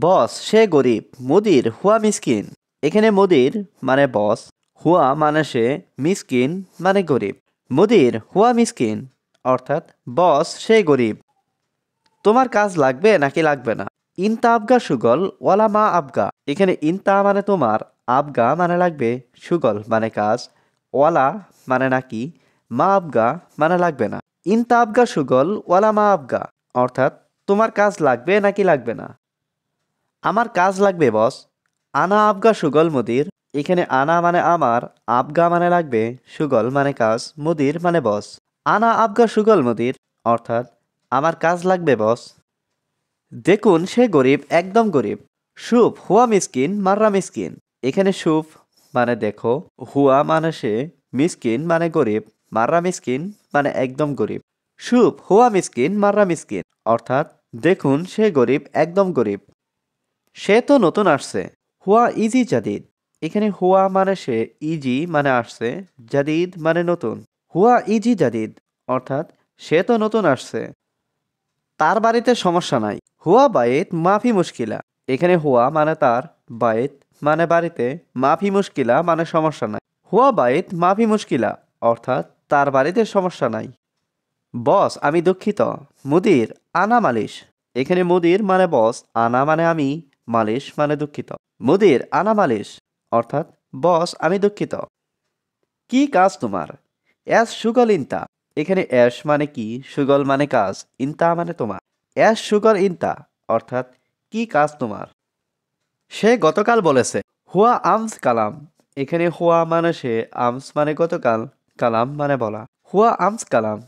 বস সে গরিব, মুদির হুয়া মিসকিন। এখানে মুদির মানে বস, হুয়া মানে সে, মিসকিন মানে গরিব। মুদির হুয়া মিসকিন অর্থাৎ বস সে গরিব। তোমার কাজ লাগবে নাকি লাগবে না? ইনতা আবগা সুগল ওয়ালা মা আবগা। এখানে ইনতা মানে তোমার, আবগা মানে লাগবে, সুগল মানে কাজ, ওয়ালা মানে নাকি, মা আবগা মানে লাগবে না। ইনতা আবগা সুগল ওয়ালা মা আবগা অর্থাৎ তোমার কাজ লাগবে নাকি লাগবে না। আমার কাজ লাগবে বস। আনা আবগা সুগল মুদির। এখানে আনা মানে আমার, আবগা মানে লাগবে, সুগল মানে কাজ, মুদির মানে বস। আনা আবগা সুগল মুদির অর্থাৎ আমার কাজ লাগবে বস। দেখুন সে গরিব, একদম গরিব। সুপ হুয়া মিসকিন মাররা মিসকিন। এখানে সুপ মানে দেখো, হুয়া মানে সে, মিসকিন মানে গরিব, মাররা মিসকিন মানে একদম গরিব। সুপ হুয়া মিসকিন মাররা মিসকিন অর্থাৎ দেখুন সে গরিব, একদম গরিব। সে তো নতুন আসছে। হুয়া ইজি জাদিদ। এখানে হুয়া মানে সে, ইজি মানে আসছে, জাদিদ মানে নতুন। হুয়া ইজি জাদিদ অর্থাৎ সে তো নতুন আসছে। তার বাড়িতে সমস্যা নাই। হুয়া বাইত মাফি মুশকিলা। এখানে হুয়া মানে তার, বাইত মানে বাড়িতে, মাফি মুশকিলা মানে সমস্যা নাই। হুয়া বাইত মাফি মুশকিলা অর্থাৎ তার বাড়িতে সমস্যা নাই। বস আমি দুঃখিত। মুদির আনা মালিশ। এখানে মুদির মানে বস, আনা মানে আমি, মালিশ মানে দুঃখিত। মুদির আনা মালিশ অর্থাৎ বস আমি দুঃখিত। কি কাজ তোমার? অ্যাস সুগল ইনতা। এখানে অ্যাশ মানে কি, সুগল মানে কাজ, ইনতা মানে তোমার। অ্যাস সুগল ইনতা অর্থাৎ কি কাজ তোমার? সে গতকাল বলেছে। হুয়া আমস কালাম। এখানে হুয়া মানে সে, আমস মানে গতকাল, কালাম মানে বলা। হুয়া আমস কালাম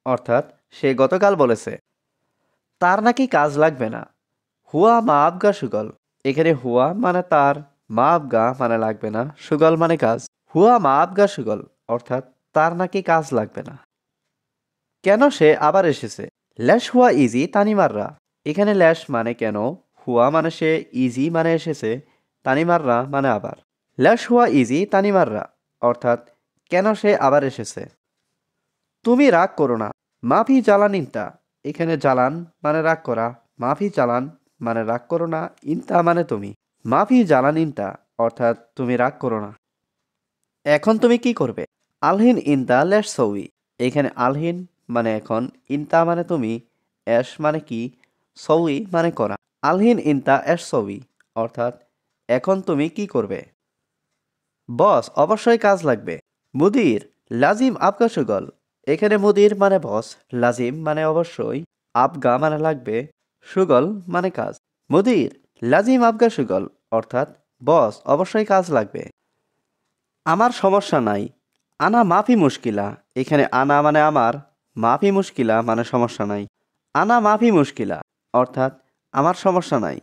অর্থাৎ সে গতকাল বলেছে। তার নাকি কাজ লাগবে না। হুয়া মা আবগা সুগল। এখানে হুয়া মানে তার, মা আবগা মানে লাগবে না, সুগল মানে কাজ। হুয়া মা আবগা সুগল অর্থাৎ তার নাকি কাজ লাগবে না। কেন সে আবার এসেছে? ল্যাশ হুয়া ইজি তানিমাররা। এখানে ল্যাশ মানে কেন, হুয়া মানে সে, ইজি মানে এসেছে, তানিমাররা মানে আবার। ল্যাশ হুয়া ইজি তানিমাররা অর্থাৎ কেন সে আবার এসেছে। তুমি রাগ করো না। মাফি জ্বালান ইনতা। এখানে জ্বালান মানে রাগ করা, মাফি জ্বালান মানে রাগ করো না, ইনতা মানে তুমি। মাফি জ্বালান ইনতা অর্থাৎ তুমি রাগ করো না। এখন তুমি কি করবে? আলহিন ইনতা ল্যাশ সৌই। এখানে আলহিন মানে এখন, ইনতা মানে তুমি, অ্যাশ মানে কি, সৌই মানে করা। আলহিন ইনতা অ্যাশ সৌই অর্থাৎ এখন তুমি কি করবে? বস অবশ্যই কাজ লাগবে। মুদির লাজিম আবগা সুগল। এখানে মুদির মানে বস, লাজিম মানে অবশ্যই, আবগা মানে লাগবে, সুগল মানে কাজ। মুদির লাজিম আবগা সুগল অর্থাৎ বস অবশ্যই কাজ লাগবে। আমার সমস্যা নাই। আনা মাফি মুশকিলা। এখানে আনা মানে আমার, মাফি মুশকিলা মানে সমস্যা নাই। আনা মাফি মুশকিলা অর্থাৎ আমার সমস্যা নাই।